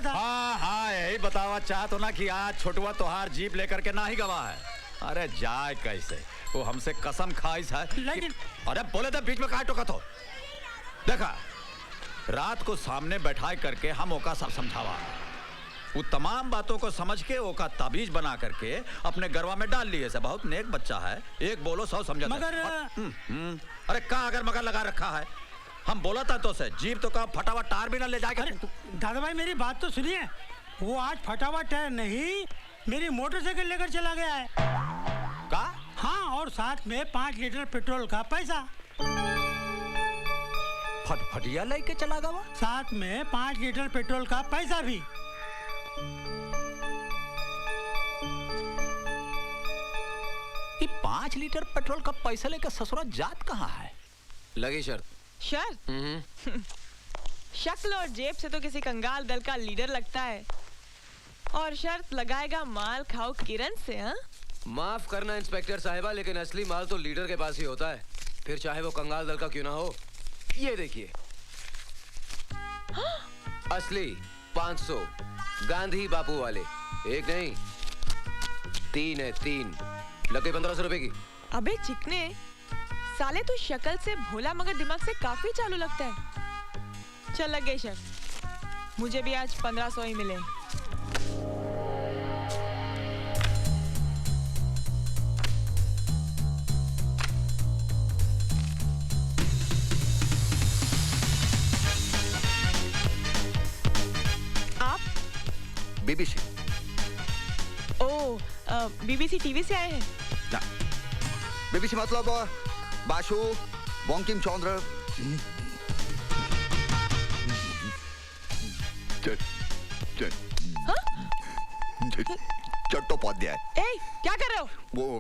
था। हाँ हाँ, यही बतावा चाह तो ना कि आज छोटुआ तोहार जीप लेकर के ना ही गवा है। अरे जाए कैसे, वो हमसे कसम खाइस है लेकिन अरे बोले तो बीच में काहे टोका तो। देखा, रात को सामने बैठाए करके हम ओका सब समझावा, वो तमाम बातों को समझ के ओका ताबीज बना करके अपने गरवा में डाल लिए से। बहुत नेक बच्चा है, एक बोलो 100 समझता है। मगर अरे का अगर मगर लगा रखा है, हम बोला था तो से जीप तो का फटा हुआ टायर भी ना ले जाएगा। दादा भाई मेरी बात तो सुनिए, वो आज फटा हुआ टायर नहीं मेरी मोटरसाइकिल लेकर चला गया है। का? हाँ, और साथ में 5 लीटर पेट्रोल का पैसा। फटिया लेके चला गया, साथ में 5 लीटर पेट्रोल का पैसा भी। ये 5 लीटर पेट्रोल का पैसा लेकर ससुरा जात कहाँ है? लगी शर्त। शर्त? शक्ल और जेब से तो किसी कंगाल दल का लीडर लगता है, और शर्त लगाएगा माल खाओ किरण से। हाँ, माफ करना इंस्पेक्टर साहिबा, लेकिन असली माल तो लीडर के पास ही होता है, फिर चाहे वो कंगाल दल का क्यों ना हो। ये देखिए, असली 500 गांधी बापू वाले, एक नहीं 3 है, 3 लगे 1500 रुपए की। अबे चिकने साले, तू शक्ल से भोला मगर दिमाग से काफी चालू लगता है। चल लग गई शर्त, मुझे भी आज 1500 ही मिले। बीबीसी। ओ, बीबीसी टीवी से आए हैं? ना, बीबीसी मतलब बाशु बंकिम चंद्र चट्टोपाध्याय। ए, क्या कर रहे हो? वो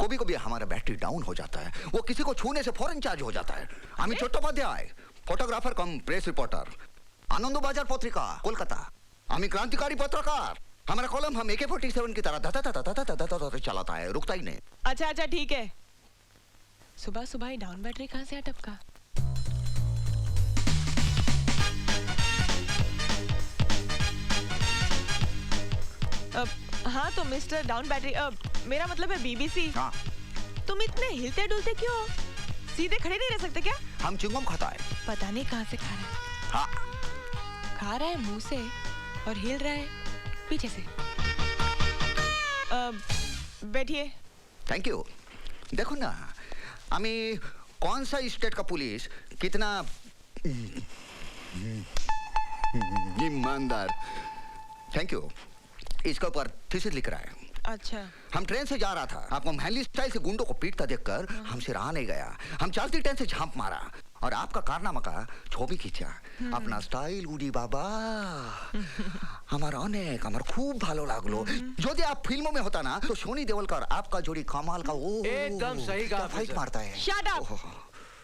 कभी कभी हमारा बैटरी डाउन हो जाता है, वो किसी को छूने से फौरन चार्ज हो जाता है। আমি চট্টোপাধ্যায়, फोटोग्राफर कम प्रेस रिपोर्टर, आनंदबाजार पत्रिका कोलकाता। আমি क्रांतिकारी पत्रकार, हमारा कॉलम हम AK-47 की तरह धता चलाता है, रुकता ही नहीं। अच्छा अच्छा ठीक है। सुबह सुबह ही डाउन बैटरी कहाँ से टपका? हाँ तो मिस्टर डाउन बैटरी, मेरा मतलब है बीबीसी। हाँ। तुम इतने हिलते डुलते क्यों हो? सीधे खड़े नहीं रह सकते क्या? हम चिंगम खाता है। पता नहीं कहाँ से खा रहा है। हाँ। खा रहा है मुंह से और हिल रहा है पीछे से। बैठिए। Thank you. देखो ना, हमें कौन सा स्टेट का पुलिस कितना ईमानदार। Thank you. इसके ऊपर थीसिस लिख रहा है। अच्छा। हम ट्रेन से जा रहा था, आपको महली स्टाइल से गुंडों को पीटता देखकर हमसे रहा नहीं गया। हम चलती ट्रेन से झांप मारा और आपका कारनामा का छवि खींचा। अपना स्टाइल उड़ी बाबा, हमारा अनेक हमारा खूब भालो लागलो। यदि आप फिल्मों में होता ना तो सोनी देओल का और आपका जोड़ी कमाल का वो एकदम सही कहा फाइट मारता है। Shut up.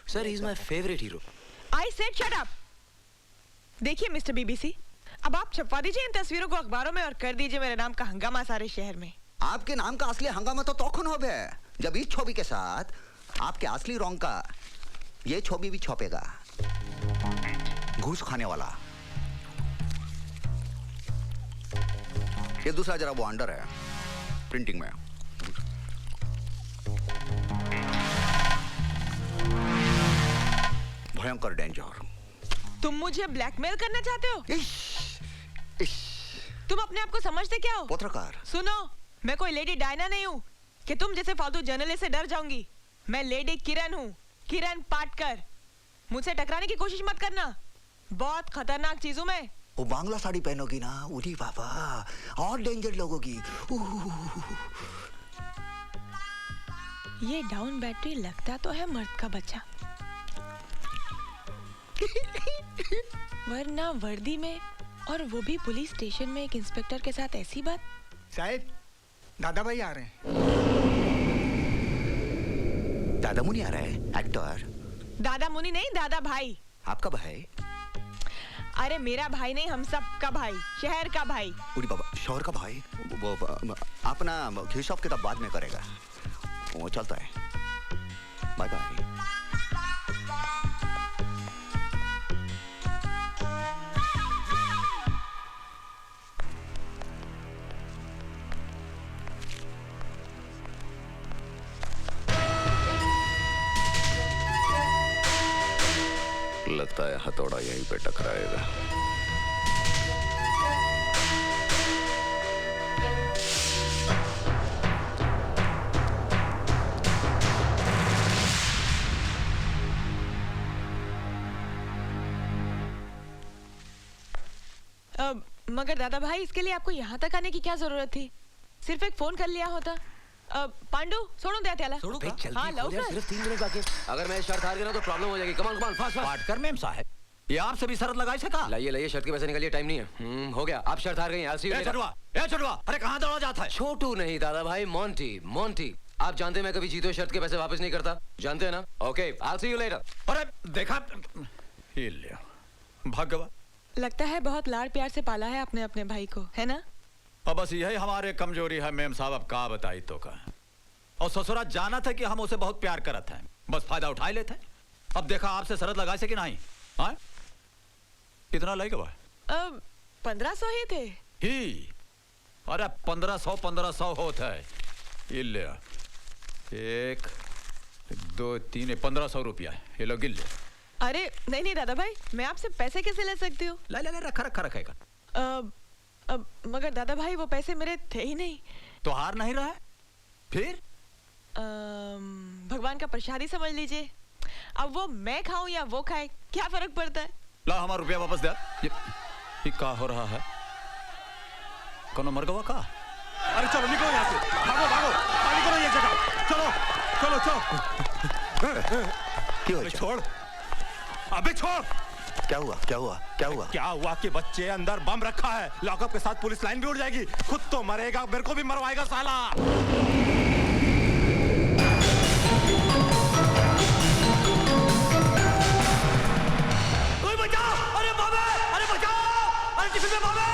Sir, he is my favourite hero. I said shut up. देखिए मिस्टर बीबीसी, अब आप छपवा दीजिए इन तस्वीरों को अखबारों में और कर दीजिए मेरे नाम का हंगामा सारे शहर में। आपके नाम का असली हंगामा तो तोखन हो गया जब इस छवि के साथ आपके असली रंग का ये छवि भी छपेगा। घूस खाने वाला। ये दूसरा जरा वो अंडर है प्रिंटिंग में। भयंकर डेंजर। तुम मुझे ब्लैकमेल करना चाहते हो? इश। तुम अपने आप को समझते क्या हो? पत्रकार। सुनो, मैं कोई लेडी डायना नहीं हूँ कि तुम जैसे फालतू जर्नलिस्ट से डर जाऊंगी। मैं लेडी किरण हूँ, किरण पाटकर। मुझसे टकराने की कोशिश मत करना, बहुत खतरनाक चीजों में। वो बांग्ला साड़ी पहनोगी ना, उठी बाबा और डेंजर लोगों की। ये डाउन बैटरी लगता तो है मर्द का बच्चा, वरना वर्दी में और वो भी पुलिस स्टेशन में एक इंस्पेक्टर के साथ ऐसी बात। साहब, दादा भाई आ रहे हैं। दादा मुनि आ रहा है, एक्टर। दादा मुनि नहीं, दादा भाई। आपका भाई? अरे मेरा भाई नहीं, हम सब का भाई, शहर का भाई। उड़ी बाबा, शहर का भाई? वो अपना हिसाब किताब बाद में करेगा, वो चलता है। Bye bye. हथौड़ा यहीं पे टकराएगा। मगर दादा भाई, इसके लिए आपको यहाँ तक आने की क्या जरूरत थी? सिर्फ एक फोन कर लिया होता। पांडु सोडून द्या त्याला। हाँ लवकर। सिर्फ 3 मिनट बाकी। अगर मैं शर्त हार गया ना तो प्रॉब्लम हो जाएगी। Come on come on fast fast. Patkar ma'am साहब, ये आपसे भी शरत लगाई सका? लाइए लाइए, शर्त के पैसे निकालिए, टाइम नहीं है। हो गया, आप शर्त हार गई। छुड़वा, अरे कहाँ दौड़ा जाता है? छोटू नहीं दादा भाई, मोंटी मोंटी। आप जानते हैं मैं कभी जीते शर्त के पैसे वापस नहीं करता, जानते हैं ना? Okay, I see you later. अरे देखा, भगवान, लगता है बहुत लाड़ प्यार से पाला है आपने अपने भाई को, है ना? अब बस यही हमारे कमजोरी है मेम साहब। अब का बताई तो का। और ससुरा जाना था कि हम उसे बहुत प्यार करत हैं, बस फायदा उठा लेते हैं। अब देखा आपसे शरत लगाए से कि नहीं? हाँ, कितना लगेगा? 1500 ही थे ही। अरे 1500 होता है। ये ले 1 2 3 1500 रुपया ये लो, गिल ले। अरे नहीं नहीं दादा भाई, मैं आपसे पैसे कैसे ले सकती हूँ? ले ले ले, रखा रखेगा। मगर दादा भाई, वो पैसे मेरे थे ही नहीं। तो हार नहीं रहा है फिर? भगवान का प्रसाद ही समझ लीजिए। अब वो मैं खाऊं या वो खाए, क्या फर्क पड़ता है? ला हमारा रुपया वापस दे। ये का हो रहा है? कोनो मर गवा का? अरे चलो निकलो यहाँ से, भागो भागो, खाली करो ये जगह। चलो चलो चलो। क्यों? अबे छोड़, अबे छोड़। क्या हुआ क्या हुआ क्या हुआ? क्या हुआ कि बच्चे अंदर बम रखा है, लॉकअप के साथ पुलिस लाइन भी उड़ जाएगी। खुद तो मरेगा, मेरे को भी मरवाएगा साला। बचाओ! अरे बाबे! अरे बचाओ! अरे टिफिन में बाबे!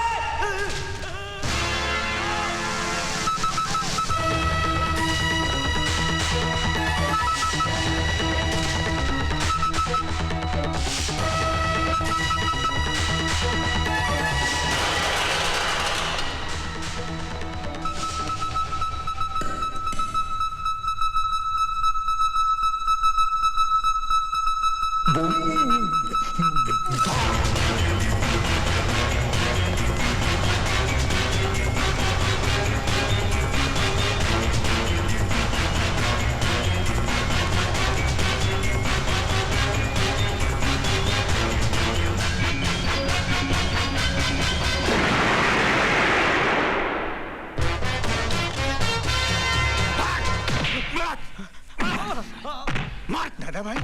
दादा भाई,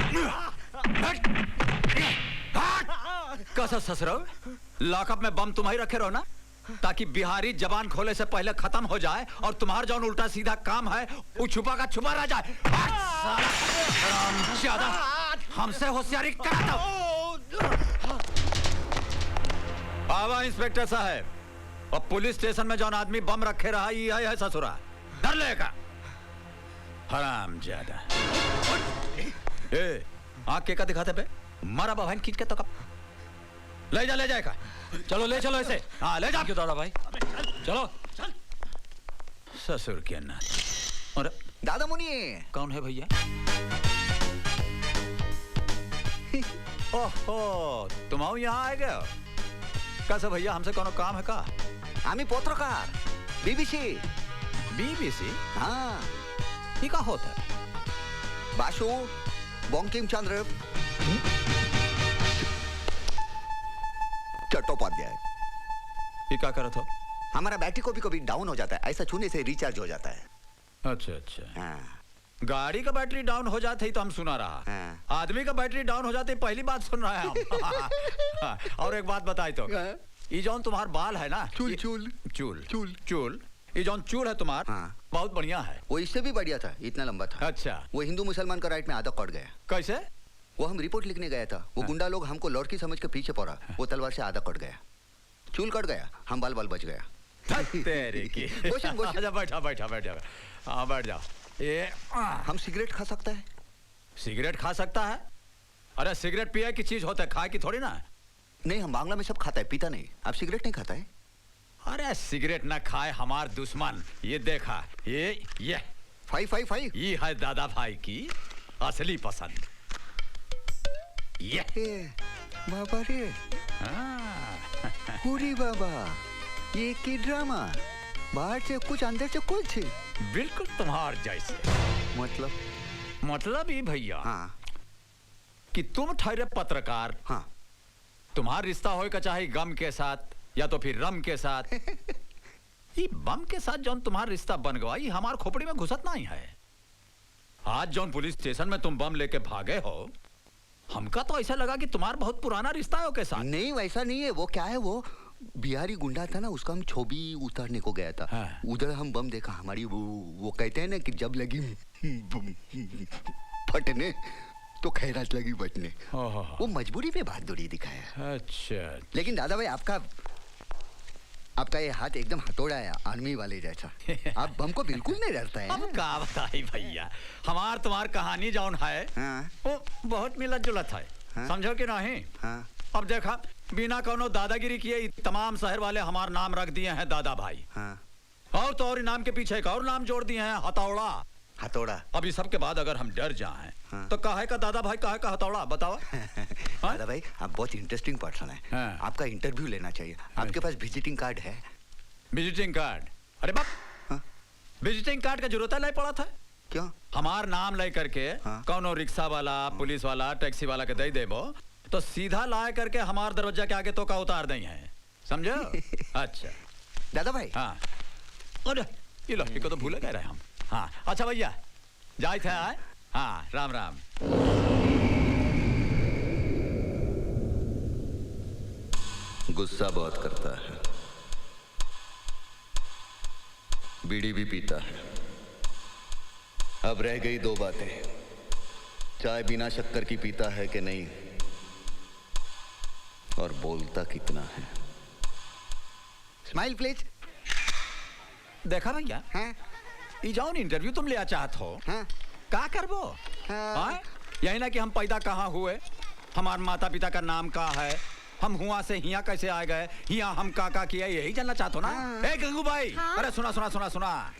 कैसा ससुरो? लॉकअप में बम तुम ही रखे रहो ना, ताकि बिहारी जबान खोले से पहले खत्म हो जाए और तुम्हारा जो उल्टा सीधा काम है वो छुपा का छुपा रह जाए। ज्यादा हमसे होशियारी कराता हूं। आवा इंस्पेक्टर साहब, और पुलिस स्टेशन में जो आदमी बम रखे रहा ये है ससुरा, डर लेगा हराम ज्यादा। ए, आँख के का दिखाते पे मारा बहन खींच के तो कब ले जाएगा। चलो ले चलो ऐसे। हाँ ले जा। क्यों दादा भाई, चलो। ससुर के ना। और दादा मुनि कौन है भैया? ओहो, तुम आओ यहाँ आ गए हो? कैसे भैया, हमसे कोनो काम है का? आम्ही पत्रकार, बीबीसी। बीबीसी? हाँ, ये का होता है? बाशु बंकिम चंद्र चट्टोपाध्याय। ये क्या करत हो? हमारा बैटरी को भी कभी डाउन हो जाता है, ऐसा छूने से रिचार्ज हो जाता है। अच्छा अच्छा। हाँ। गाड़ी का बैटरी डाउन हो जाते ही तो हम सुना रहा। हाँ। आदमी का बैटरी डाउन हो जाते ही पहली बात सुन रहा है हम। और एक बात बताई तो, ये जौन तुम्हार बाल है ना, चूल चूल चूल चूल चूल, ये जौन चूल है तुम्हार, हाँ। बहुत बढ़िया है। वो इससे भी बढ़िया था, इतना लंबा था। अच्छा, वो हिंदू मुसलमान का राइट में आधा कट गया। कैसे? वो हम रिपोर्ट लिखने गया था, वो गुंडा लोग हमको लड़की समझ के पीछे पड़ा, वो तलवार से आधा कट गया, चूल कट गया, हम बाल बाल बच गया। तेरे की। अच्छा बैठा बैठा बैठा, हाँ बैठ जाओ। ये हम सिगरेट खा सकता है? सिगरेट खा सकता है? अरे सिगरेट पिए की चीज होता है, खाए की थोड़ी ना। नहीं, हम बांग्ला में सब खाता है, पीता नहीं। आप सिगरेट नहीं खाता है? अरे सिगरेट ना खाए हमार दुश्मन। ये देखा, ये 555 ये है दादा भाई की असली पसंद। ये बाबा रे, हाँ। पूरी बाबा, ये की ड्रामा, बाहर से कुछ अंदर से कुछ। बिल्कुल तुम्हार जैसे। मतलब ये भैया हाँ कि तुम ठहरे पत्रकार, हाँ तुम्हारा रिश्ता होएगा चाहे गम के साथ या तो फिर रम के साथ। ये बम के साथ जौन तुम्हारा रिश्ता बन गया, ये हमार खोपड़ी में घुसत नहीं है। आज जौन पुलिस स्टेशन में तुम बम लेके भागे हो, हमका तो ऐसा लगा कि तुम्हारा बहुत पुराना रिश्ता है उसके साथ। नहीं, वैसा नहीं है। वो क्या है, वो बिहारी गुंडा था ना, उसका हम छवि उतारने को गया था। हाँ। उधर हम बम देखा, हमारी वो कहते हैं ना कि जब लगी फटने तो खैरात लगी बचने। वो मजबूरी में बहादुरी दिखाया। अच्छा, लेकिन दादा भाई, आपका ये हाथ एकदम हथौड़ा है, आर्मी वाले जैसा। आप बम को बिल्कुल नहीं डरता है। अब का बताई भैया, हमार तुम्हार कहानी जौन है हाँ। वो बहुत मिलत जुलत है। हाँ। समझो कि नहीं? हाँ। अब देखा, बिना कोनो दादागिरी किए तमाम शहर वाले हमार नाम रख दिए हैं दादा भाई। हाँ। और तो और नाम के पीछे एक और नाम जोड़ दिए हैं, हथौड़ा। हथौड़ा। अब इस सब के बाद अगर हम डर जाएं हाँ। तो काहे का दादा भाई, काहे का हथौड़ा, बताओ। दादा भाई, आप बहुत इंटरेस्टिंग पर्सन है। हाँ। आपका इंटरव्यू लेना चाहिए। आपके पास विजिटिंग कार्ड है? Visiting card? अरे बाप, हाँ। विजिटिंग कार्ड का जरूरत नहीं पड़ा था। क्यों? हमार नाम ले करके हाँ। कौनो रिक्शा वाला, पुलिस वाला, टैक्सी वाला के दे देबो तो सीधा लाए करके हमार दरवाजा के आगे तो का उतार दई है, समझो। अच्छा दादा भाई। हाँ, अरे ये लो, इसको तो भूल गए रहे हम। हाँ अच्छा भैया, जाए थे आए। हाँ, राम राम। गुस्सा बहुत करता है, बीड़ी भी पीता है। अब रह गई दो बातें, चाय बिना शक्कर की पीता है कि नहीं, और बोलता कितना है। Smile please. देखा भैया, हाँ? ये जाओ इंटरव्यू तुम लिया चाहत हो, हाँ? का करबो? हाँ। यही ना कि हम पैदा कहाँ हुए, हमार माता पिता का नाम का है, हम हुआ से हिया कैसे आ गए, हिया हम का किया, यही जानना चाहते हो ना? हाँ। ए गंगू भाई, हाँ? अरे सुना सुना सुना सुना,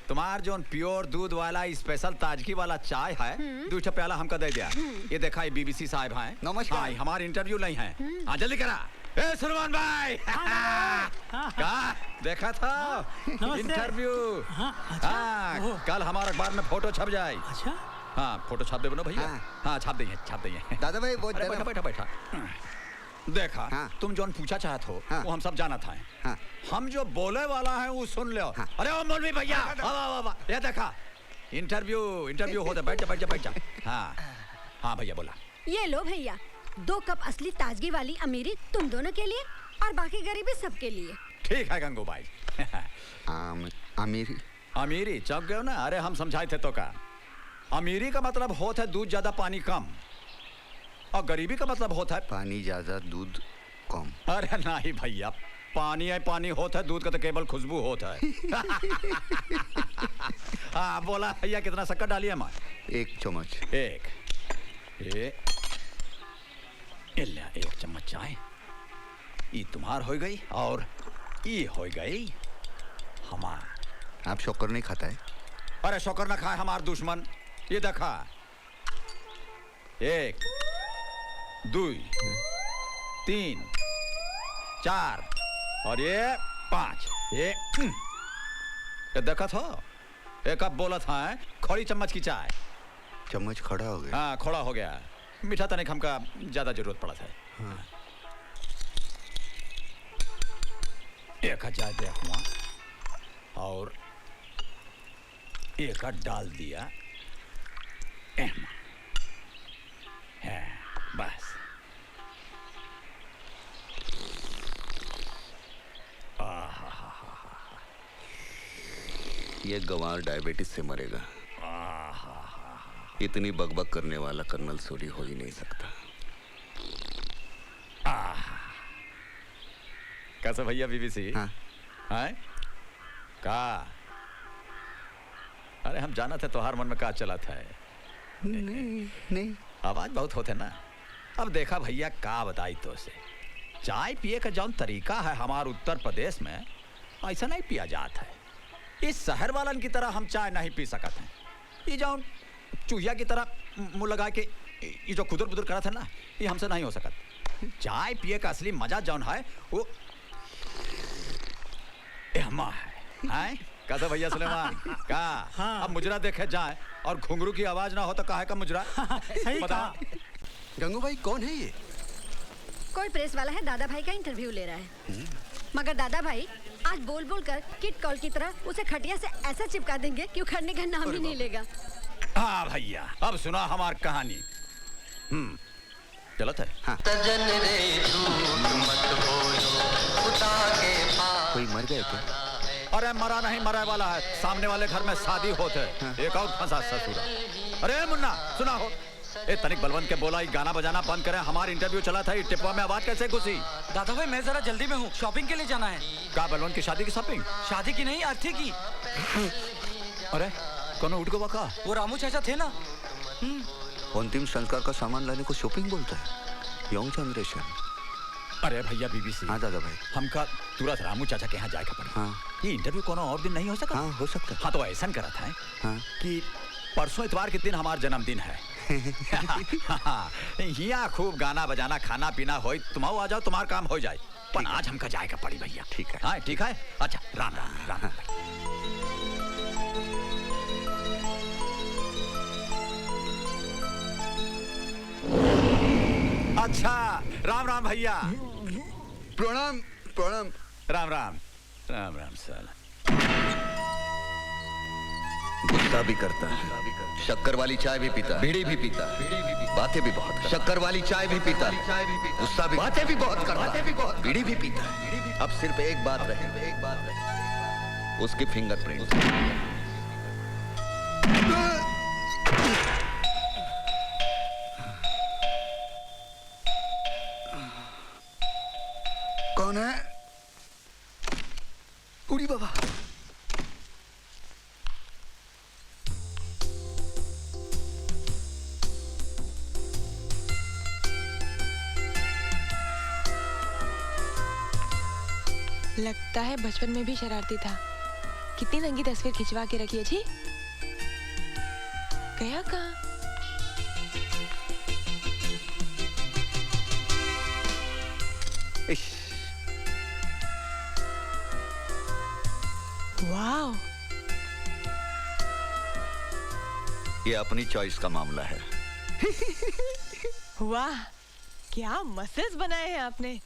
तुम्हार जो प्योर दूध वाला स्पेशल ताजगी वाला चाय है, 2 प्याला हमका दे दिया। ये देखा, ये बीबीसी साहब हैं। नमस्कार। हाँ, हमारे इंटरव्यू नहीं है। हाँ जल्दी करा। ए सलमान भाई, का देखा था नमस्ते। इंटरव्यू? हाँ, अच्छा। हाँ, ओह। कल हमारे अखबार में फोटो छप जाए। अच्छा, हाँ, फोटो छाप दे बनो भैया। हाँ। हाँ, छाप देंगे, छाप देंगे। दादा भाई, बहुत अरे बैठा बैठा बैठा। देखा, हाँ। तुम जो पूछा चाहत हो, हाँ। वो हम सब जाना था। हाँ। हम जो बोले वाला है वो सुन लो। हाँ। अरे ओ मौलवी भैया, ये देखा, इंटरव्यू होता, बैठ जा बैठ जा बैठ जा। हाँ हाँ भैया बोला। ये लो भैया, 2 कप असली ताजगी वाली अमीरी तुम दोनों के लिए और बाकी गरीबी सबके लिए। ठीक है गंगू भाई। अमीरी। अमीरी चौक गए ना? अरे हम समझाए थे तो का, अमीरी का मतलब होता है दूध ज्यादा पानी कम, और गरीबी का मतलब होता है पानी ज्यादा दूध कम। अरे नहीं भैया, पानी है पानी होता है, दूध का तो केवल खुशबू होता है। हाँ बोला भैया, कितना शक्कर डालिए मैं? 1 चम्मच। एक चम्मच चाय, ये तुम्हार हो गई और ये हो गई हमार। आप शक्कर नहीं खाता है? अरे शक्कर ना खाए हमार दुश्मन। ये देखा, 1 2 3 4 और ये 5। ये देखा था, एक अब बोला था खड़ी चम्मच की चाय। चम्मच खड़ा हो गया। हाँ, खोड़ा हो गया। मीठा तनिक हमका ज्यादा जरूरत पड़ा था। हाँ। एक चाय देखा और एक डाल दिया। है बस। ये गंवार डायबिटीज से मरेगा। इतनी बकबक करने वाला कर्नल सूरी हो ही नहीं सकता। कैसे भैया बीबीसी? हाँ। हैं? का? अरे हम जाना थे तोहार मन में का चला था? नहीं। आवाज बहुत होते ना। अब देखा भैया, का बताई तो से, चाय पिए का जौन तरीका है हमारे उत्तर प्रदेश में, ऐसा नहीं पिया जाता है। इस शहर वालन की तरह हम चाय नहीं पी सकते हैं। ये जौन चूहिया की तरह मुंह लगा के ये जो कुदर बुदर करा था ना, ये हमसे नहीं हो सका। चाय पिए का असली मजा जौन है वो एहमा है। कैसा भैया सुलेमान का? हाँ। अब मुजरा देखे जाए और घुंघरू की आवाज ना हो तो काहे का मुजरा? सही बता। कहा। गंगू भाई कौन है ये? कोई प्रेस वाला है, दादा भाई का इंटरव्यू ले रहा है। मगर दादा भाई आज बोल बोल कर किट कॉल की तरह उसे खटिया से ऐसा चिपका देंगे कि उखड़ने का नाम ही नहीं लेगा। हाँ भैया, अब सुना हमार कहानी। चलो थे। हाँ। कोई मर गया क्या? अरे मरा नहीं, मरा वाला है। सामने वाले घर में शादी होते। एक और फंसा ससुरा। अरे मुन्ना सुना हो, ए तनिक बलवंत के बोला ये गाना बजाना बंद करें, हमारा इंटरव्यू चला था। ये टिप्पा में आवाज कैसे घुसी? दादा भाई मैं जरा जल्दी में हूँ, शॉपिंग के लिए जाना है। का बलवंत की शादी की शॉपिंग? शादी की नहीं, अर्थी की। अरे कौन उठ गया का? वो रामू चाचा थे ना। अंतिम संस्कार का सामान लाने को शॉपिंग बोलता है? Young generation. अरे भैया बीबीसी। हाँ दादा भाई। हमका तुरंत रामू चाचा के यहाँ जाएगा पड़ा। हाँ। ये इंटरव्यू कोनो और दिन नहीं हो सका? हाँ हो सकता है। हाँ तो ऐसा करा था हाँ। कि परसों इतवार के दिन हमारा जन्मदिन है। यहाँ खूब गाना बजाना खाना पीना हो, तुम आ जाओ, तुम्हारा काम हो जाए। पर आज हमका जाएगा पड़ी भैया। ठीक है। हाँ ठीक है। अच्छा राम राम राम, राम। अच्छा राम राम भैया। प्रणाम प्रणाम। राम राम राम राम साला। गुस्सा भी करता है, शक्कर वाली चाय भी पीता, बीड़ी भी पीता, बातें भी बहुत करता। शक्कर वाली चाय भी पीता, गुस्सा भी, बातें भी बहुत करता, बीड़ी भी पीता। अब सिर्फ एक बात रहे, उसकी फिंगरप्रिंट। कौन है? उड़ी बाबा। लगता है बचपन में भी शरारती था। कितनी नंगी तस्वीर खिंचवा के रखी है जी। गया कहाँ? वाह, ये अपनी चॉइस का मामला है। वाह, क्या मसल्स बनाए हैं आपने।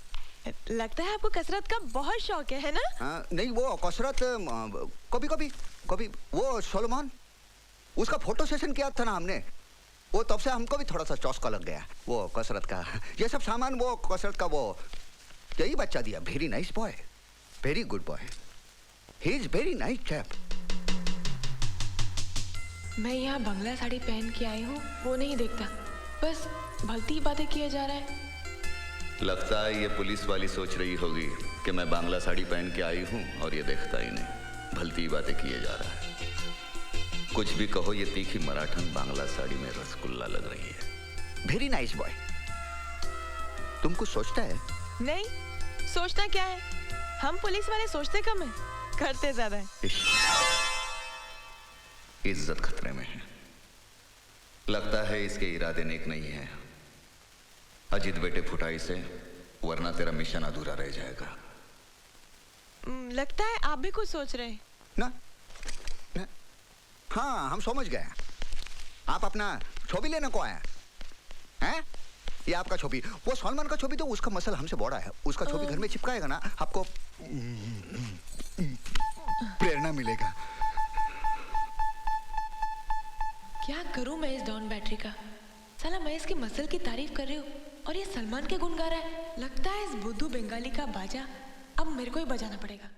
लगता है आपको कसरत का बहुत शौक है ना? नहीं वो कसरत कभी कभी कभी वो सोलोमन, उसका फोटो सेशन किया था ना हमने, वो तब से हमको भी थोड़ा सा चौस्का लग गया वो कसरत का। ये सब सामान वो कसरत का वो यही बच्चा दिया। Very nice boy, very good boy, he is very nice chap. मैं यहाँ बंगला साड़ी पहन के आई हूँ, वो नहीं देखता, बस भलती बातें किया जा रहा है। लगता है ये पुलिस वाली सोच रही होगी कि मैं बांग्ला साड़ी पहन के आई हूँ और ये देखता ही नहीं, भलती बातें किए जा रहा है। कुछ भी कहो, ये तीखी मराठन बांग्ला साड़ी में रसगुल्ला लग रही है। Very nice boy. तुम कुछ सोचता है? नहीं, सोचना क्या है, हम पुलिस वाले सोचते कम है, करते ज्यादा है। इज्जत खतरे में है। लगता है इसके इरादे नेक नहीं है। अजीत बेटे फुटाई से, वरना तेरा मिशन अधूरा रह जाएगा। लगता है आप भी कुछ सोच रहे हैं ना? हाँ हम समझ गए। आप अपना छवि लेने को आए हैं? ये आपका छवि, वो सलमान का छवि तो उसका मसल हमसे बड़ा है, उसका छवि घर में चिपकाएगा ना, आपको प्रेरणा मिलेगा। क्या करूं मैं इस डॉन बैटरी का? साला मैं इसकी मसल की तारीफ कर रही हूँ और ये सलमान के गुण गा रहा है। लगता है इस बुद्धू बंगाली का बाजा अब मेरे को ही बजाना पड़ेगा।